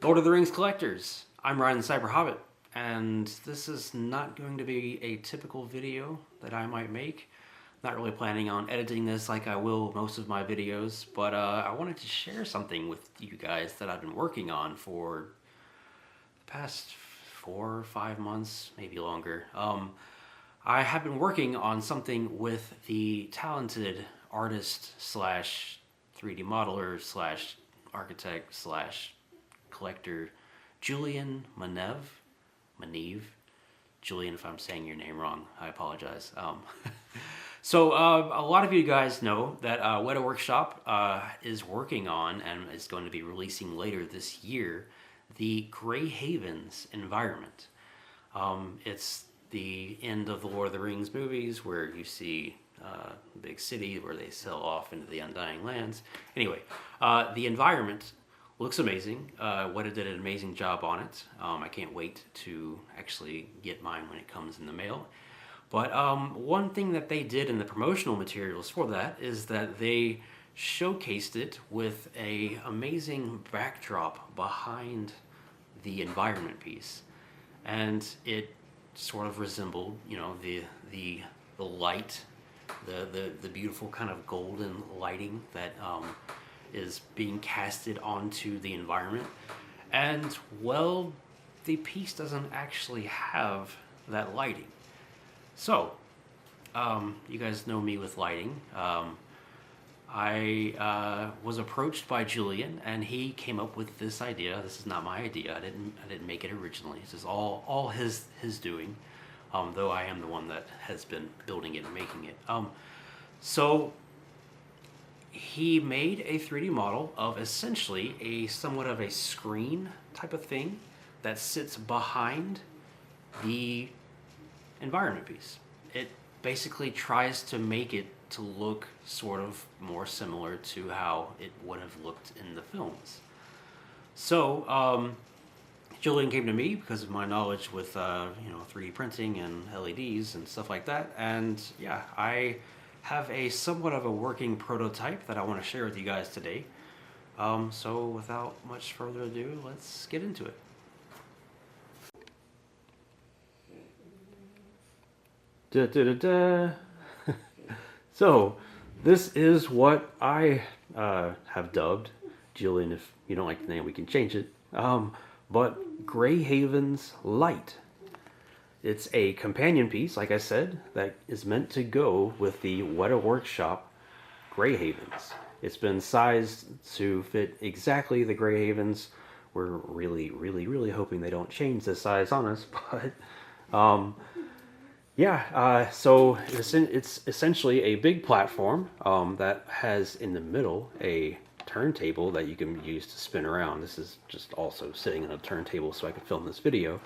Lord of the Rings collectors, I'm Ryan the Cyber Hobbit, and this is not going to be a typical video that I might make. Not really planning on editing this like I will most of my videos, but I wanted to share something with you guys that I've been working on for the past 4 or 5 months, maybe longer. I have been working on something with the talented artist slash 3D modeler slash architect slash collector Julian Maneve. Julian, if I'm saying your name wrong, I apologize. So a lot of you guys know that Weta Workshop is working on and is going to be releasing later this year the Grey Havens environment. It's the end of the Lord of the Rings movies where you see a big city where they sail off into the Undying Lands. Anyway, the environment looks amazing. Weta did an amazing job on it. I can't wait to actually get mine when it comes in the mail. But one thing that they did in the promotional materials for that is that they showcased it with a amazing backdrop behind the environment piece, and it sort of resembled, you know, the light, the beautiful kind of golden lighting that is being casted onto the environment. And well, the piece doesn't actually have that lighting. So you guys know me with lighting. I was approached by Julian, and he came up with this idea. This is not my idea. I didn't make it originally. This is all his doing. Though I am the one that has been building it and making it. So he made a 3D model of essentially a somewhat of a screen type of thing that sits behind the environment piece. It basically tries to make it to look sort of more similar to how it would have looked in the films. So Julian came to me because of my knowledge with 3D printing and LEDs and stuff like that, and yeah, I have a somewhat of a working prototype that I want to share with you guys today. So without much further ado, let's get into it. Da, da, da, da. So this is what I have dubbed, Julian, if you don't like the name we can change it, but Grey Havens Light. It's a companion piece, like I said, that is meant to go with the Weta Workshop Grey Havens. It's been sized to fit exactly the Grey Havens. We're really hoping they don't change the size on us, but so it's essentially a big platform that has in the middle a turntable that you can use to spin around. This is just also sitting on a turntable so I can film this video.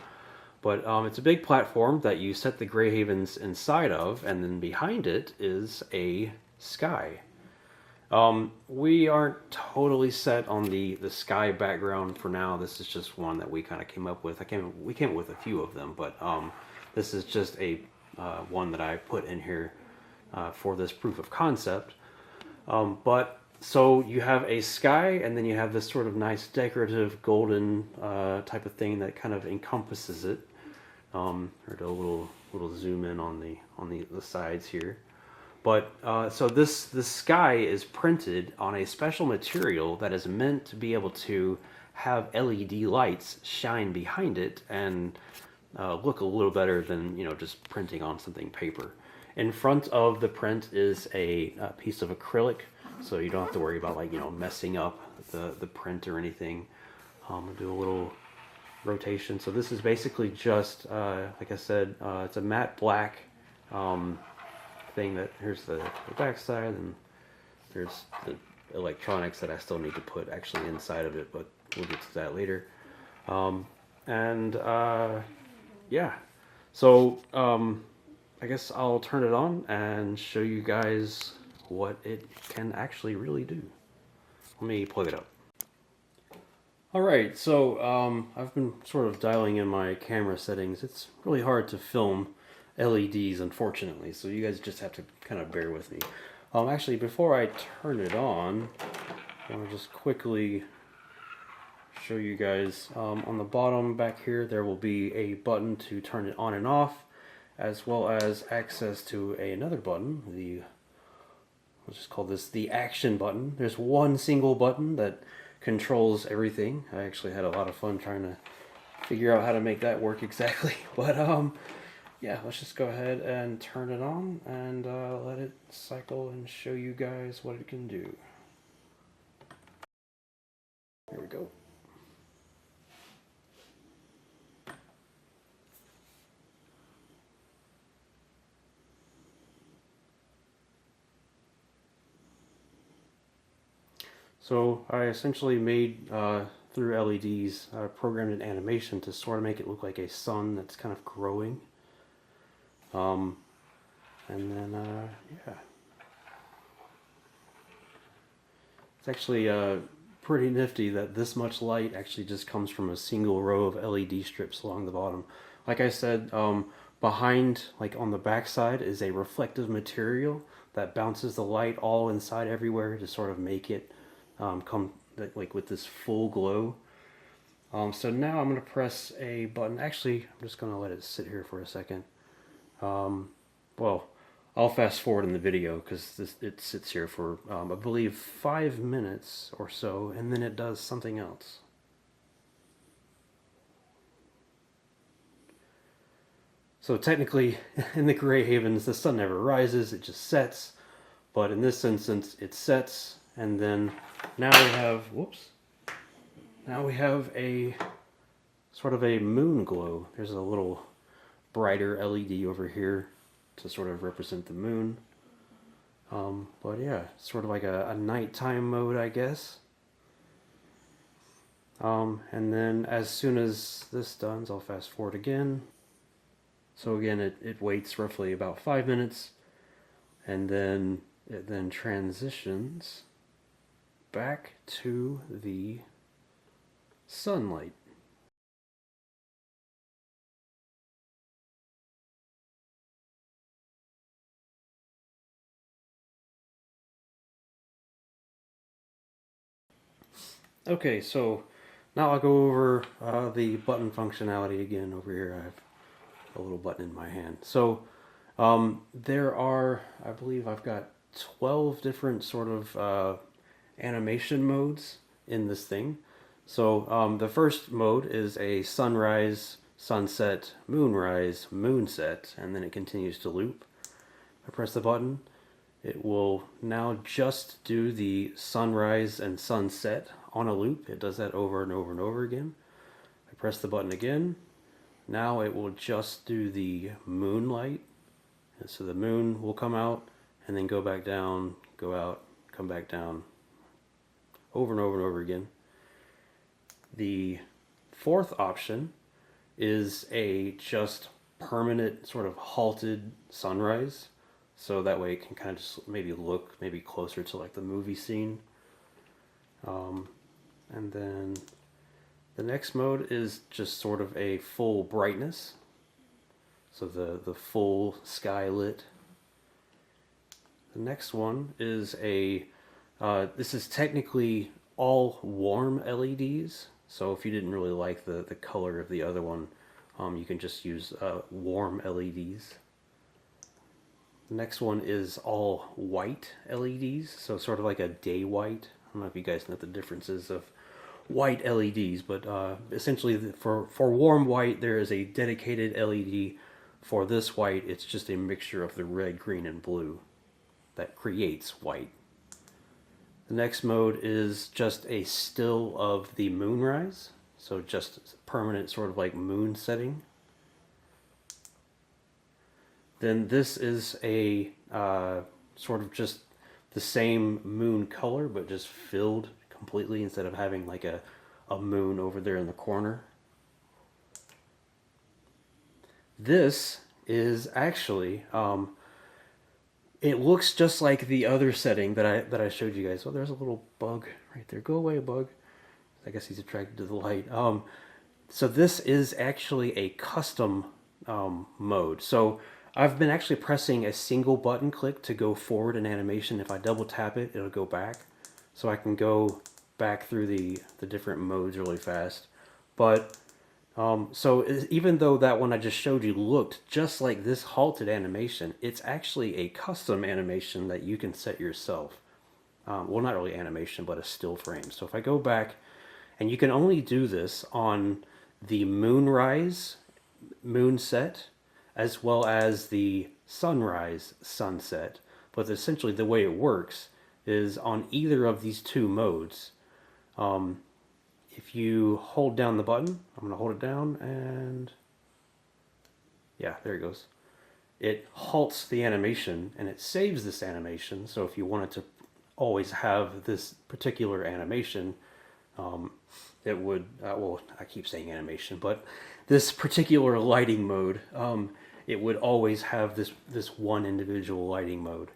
But it's a big platform that you set the Grey Havens inside of, and then behind it is a sky. We aren't totally set on the sky background for now. This is just one that we kind of came up with. We came up with a few of them, but this is just a one that I put in here for this proof of concept. But so you have a sky, and then you have this sort of nice decorative golden type of thing that kind of encompasses it. Or do a little zoom in on the sides here. But so this sky is printed on a special material that is meant to be able to have LED lights shine behind it and look a little better than just printing on something paper. In front of the print is a piece of acrylic, so you don't have to worry about messing up the print or anything. I'll do a little rotation. So this is basically just like I said, it's a matte black thing. That here's the back side, and there's the electronics that I still need to put actually inside of it, but we'll get to that later. Yeah, so I guess I'll turn it on and show you guys what it can actually really do. Let me plug it up. Alright, so I've been sort of dialing in my camera settings. It's really hard to film LEDs, unfortunately, so you guys just have to kind of bear with me. Actually, before I turn it on, I want to just quickly show you guys. On the bottom back here, there will be a button to turn it on and off, as well as access to another button. We'll just call this the action button. There's one single button that controls everything. I actually had a lot of fun trying to figure out how to make that work exactly. But yeah, let's just go ahead and turn it on and let it cycle and show you guys what it can do. Here we go. So I essentially made, through LEDs, programmed an animation to sort of make it look like a sun that's kind of growing. And then, yeah. It's actually pretty nifty that this much light actually just comes from a single row of LED strips along the bottom. Like I said, behind, like on the back side, is a reflective material that bounces the light all inside everywhere to sort of make it come like with this full glow. So now I'm going to press a button. Actually, I'm just going to let it sit here for a second. Well, I'll fast forward in the video because it sits here for, I believe, 5 minutes or so, and then it does something else. So technically, in the Grey Havens, the sun never rises, it just sets. But in this instance, it sets, and then now we have, whoops, now we have a sort of a moon glow. There's a little brighter LED over here to sort of represent the moon. But yeah, sort of like a nighttime mode, I guess. And then as soon as this done, I'll fast forward again. So again, it waits roughly about 5 minutes, and then it then transitions back to the sunlight. Okay, so now I'll go over the button functionality again. Over here I have a little button in my hand. So there are, I believe I've got 12 different sort of animation modes in this thing. So the first mode is a sunrise, sunset, moonrise, moonset, and then it continues to loop. I press the button. It will now just do the sunrise and sunset on a loop. It does that over and over and over again. I press the button again. Now it will just do the moonlight. And so the moon will come out and then go back down, go out, come back down, over and over and over again. The fourth option is a just permanent sort of halted sunrise. So that way it can kind of just maybe look maybe closer to like the movie scene. And then the next mode is just sort of a full brightness. So the full sky lit. The next one is a, this is technically all warm LEDs. So if you didn't really like the color of the other one, you can just use warm LEDs. The next one is all white LEDs, so sort of like a day white. I don't know if you guys know the differences of white LEDs, but essentially for warm white there is a dedicated LED. For this white, it's just a mixture of the red, green, and blue that creates white. The next mode is just a still of the moonrise, so just permanent sort of like moon setting. Then this is a sort of just the same moon color, but just filled completely instead of having like a moon over there in the corner. This is actually, it looks just like the other setting that I showed you guys. So there's a little bug right there. Go away, bug. I guess he's attracted to the light. So this is actually a custom mode. So I've been actually pressing a single button click to go forward in animation. If I double tap it, it'll go back. So I can go back through the different modes really fast. But so even though that one I just showed you looked just like this halted animation, it's actually a custom animation that you can set yourself. Well, not really animation, but a still frame. So if I go back, and you can only do this on the Moonrise Moonset, as well as the Sunrise Sunset. But essentially the way it works is on either of these two modes, if you hold down the button, I'm going to hold it down, and yeah, there it goes. It halts the animation, and it saves this animation. So if you wanted to always have this particular animation, it would, well, I keep saying animation, but this particular lighting mode, it would always have this one individual lighting mode.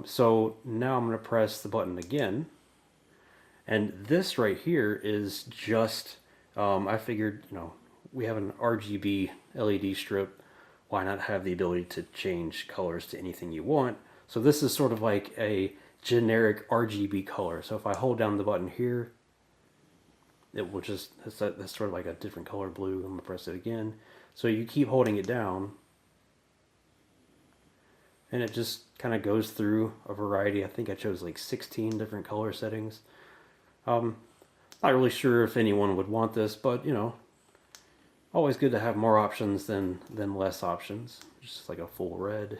So now I'm going to press the button again. And this right here is just, I figured, we have an RGB LED strip. Why not have the ability to change colors to anything you want? So this is sort of like a generic RGB color. So if I hold down the button here, it will just, that's sort of like a different color blue. I'm going to press it again. So you keep holding it down, and it just kind of goes through a variety. I think I chose like 16 different color settings. Not really sure if anyone would want this, but always good to have more options than less options. Just like a full red.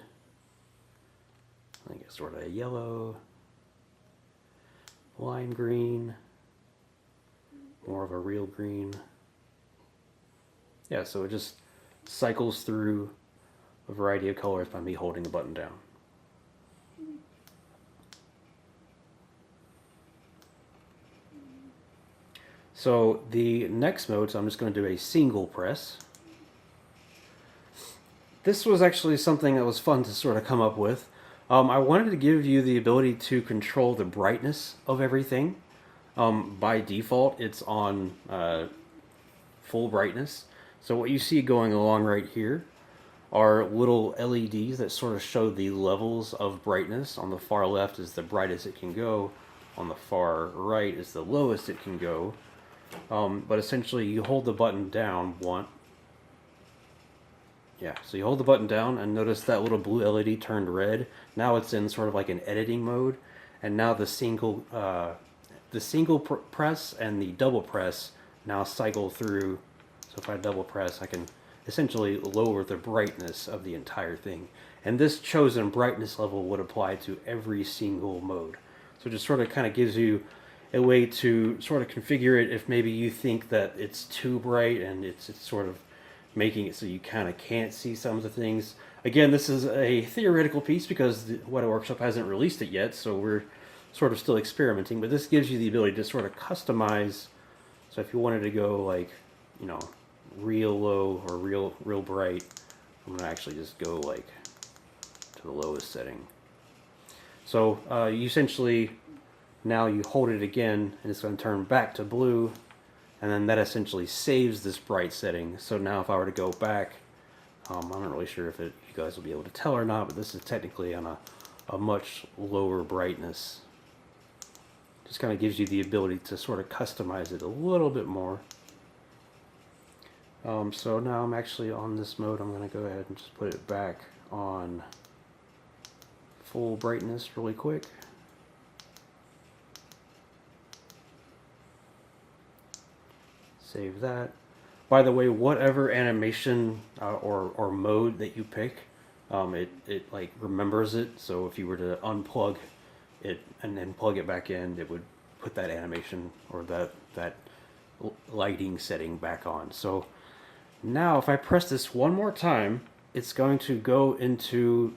I think it's sort of a yellow, lime green, more of a real green. Yeah, so it just cycles through a variety of colors by me holding the button down. So the next mode, so I'm just going to do a single press. This was actually something that was fun to sort of come up with. I wanted to give you the ability to control the brightness of everything. By default, it's on full brightness. So what you see going along right here are little LEDs that sort of show the levels of brightness. On the far left is the brightest it can go. On the far right is the lowest it can go. But essentially you hold the button down so you hold the button down and notice that little blue LED turned red. Now it's in sort of like an editing mode, and now the single press and the double press now cycle through. So if I double press, I can essentially lower the brightness of the entire thing. And this chosen brightness level would apply to every single mode. So it just sort of kind of gives you a way to sort of configure it if maybe you think that it's too bright and it's sort of making it so you kind of can't see some of the things. Again, this is a theoretical piece because the Weta Workshop hasn't released it yet, so we're sort of still experimenting, but this gives you the ability to sort of customize. So if you wanted to go like, real low or real bright, I'm going to actually just go like to the lowest setting. So you essentially, now you hold it again and it's going to turn back to blue, and then that essentially saves this bright setting. So now if I were to go back, I'm not really sure if you guys will be able to tell or not, but this is technically on a much lower brightness. Just kind of gives you the ability to sort of customize it a little bit more. So now I'm actually on this mode. I'm going to go ahead and just put it back on full brightness really quick. Save that. By the way, whatever animation or mode that you pick, it like remembers it. So if you were to unplug it and then plug it back in, it would put that animation or that lighting setting back on. So now if I press this one more time, it's going to go into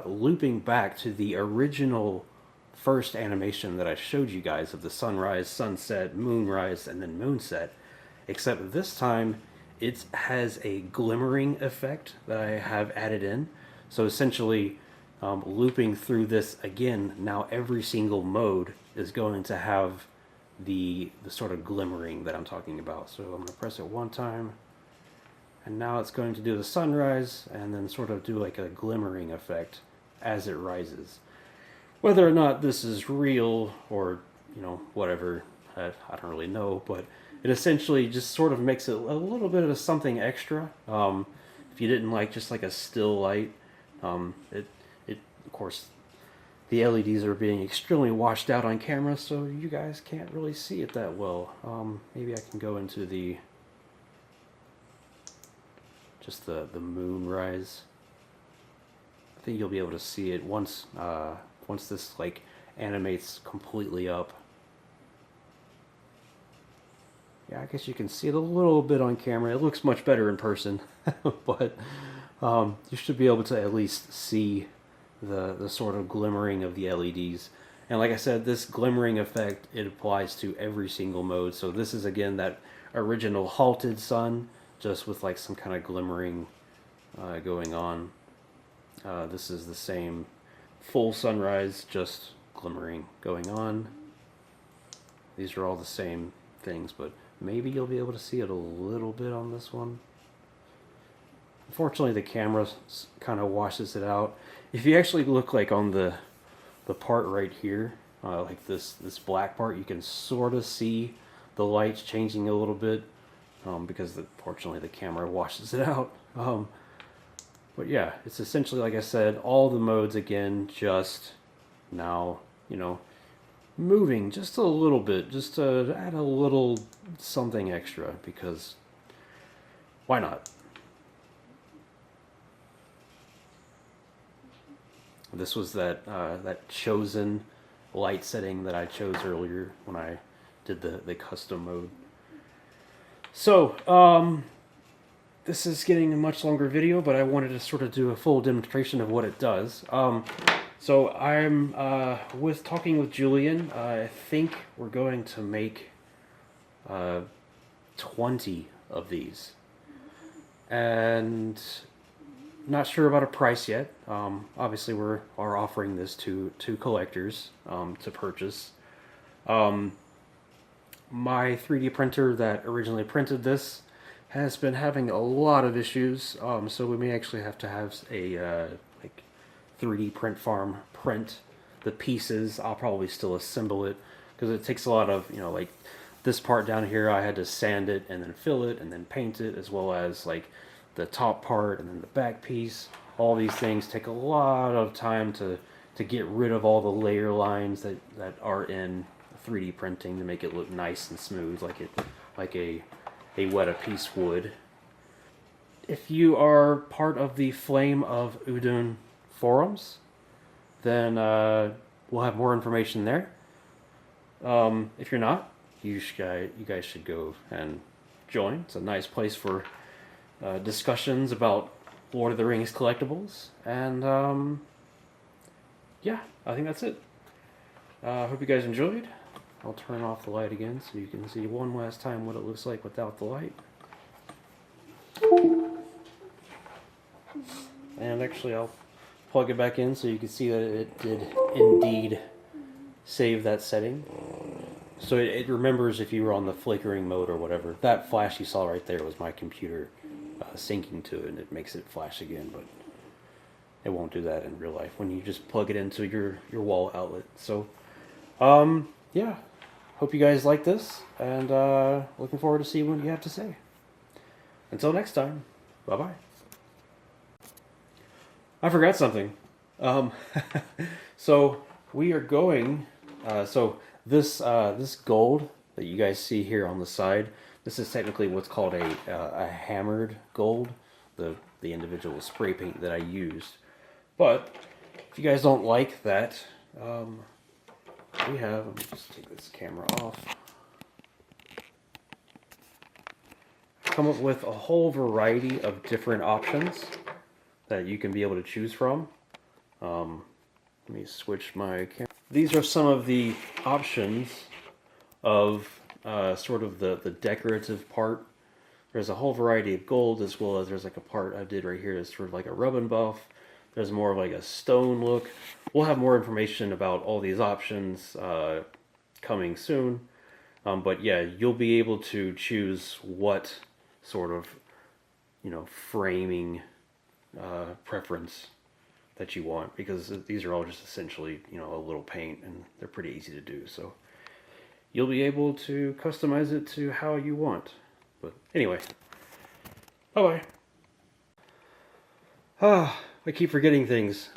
looping back to the original first animation that I showed you guys of the sunrise, sunset, moonrise, and then moonset. Except this time it has a glimmering effect that I have added in. So essentially looping through this again, now every single mode is going to have the sort of glimmering that I'm talking about. So I'm going to press it one time, and now it's going to do the sunrise and then sort of do like a glimmering effect as it rises. Whether or not this is real or whatever, I don't really know, but it essentially just sort of makes it a little bit of something extra. If you didn't like just like a still light, it of course the LEDs are being extremely washed out on camera, so you guys can't really see it that well. Maybe I can go into the Moonrise. I think you'll be able to see it once once this like animates completely up. Yeah, I guess you can see it a little bit on camera. It looks much better in person, but you should be able to at least see the sort of glimmering of the LEDs. And like I said, this glimmering effect, it applies to every single mode. So this is again that original Halted sun, just with like some kind of glimmering going on. This is the same full sunrise, just glimmering going on. These are all the same things, but maybe you'll be able to see it a little bit on this one. Unfortunately, the camera kind of washes it out. If you actually look like on the part right here, like this black part, you can sort of see the lights changing a little bit because fortunately the camera washes it out. But yeah, it's essentially, like I said, all the modes again, just now, you know, moving just a little bit, just to add a little something extra, because why not? This was that chosen light setting that I chose earlier when I did the custom mode. So, this is getting a much longer video, but I wanted to sort of do a full demonstration of what it does. So I'm talking with Julian. I think we're going to make 20 of these, and not sure about a price yet. Obviously, we are offering this to collectors to purchase. My 3D printer that originally printed this has been having a lot of issues, so we may actually have to have a like 3D print farm print the pieces. I'll probably still assemble it because it takes a lot of, you know, like this part down here I had to sand it and then fill it and then paint it, as well as like the top part and then the back piece. All these things take a lot of time to get rid of all the layer lines that are in 3D printing to make it look nice and smooth like a Weta piece would. If you are part of the Flame of Udun forums, then we'll have more information there. If you're not, you guys should go and join. It's a nice place for discussions about Lord of the Rings collectibles. And yeah, I think that's it. Hope you guys enjoyed. I'll turn off the light again so you can see one last time what it looks like without the light. And actually I'll plug it back in so you can see that it did indeed save that setting. So it remembers if you were on the flickering mode or whatever. That flash you saw right there was my computer syncing to it, and it makes it flash again, but it won't do that in real life when you just plug it into your wall outlet. So yeah, hope you guys like this, and looking forward to see what you have to say. Until next time, bye bye. I forgot something. So we are going. So this gold that you guys see here on the side, this is technically what's called a hammered gold, the individual spray paint that I used. But if you guys don't like that, we have. Let me just take this camera off. Come up with a whole variety of different options that you can be able to choose from. Let me switch my camera. These are some of the options of sort of the decorative part. There's a whole variety of gold, as well as there's like a part I did right here that's sort of like a rub and buff. There's more of like a stone look. We'll have more information about all these options coming soon. But yeah, you'll be able to choose what sort of, you know, framing preference that you want, because these are all just essentially, you know, a little paint, and they're pretty easy to do. So you'll be able to customize it to how you want. But anyway, bye-bye. I keep forgetting things.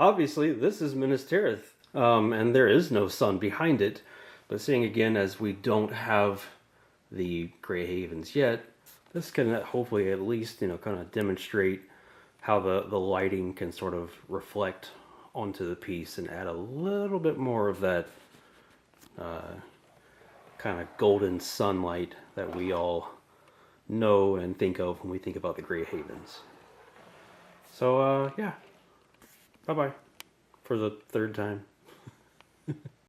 Obviously, this is Minas Tirith, and there is no sun behind it. But seeing again, as we don't have the Grey Havens yet, this can hopefully at least, kind of demonstrate how the lighting can sort of reflect onto the piece and add a little bit more of that kind of golden sunlight that we all know and think of when we think about the Grey Havens. So, yeah. Bye-bye. For the third time.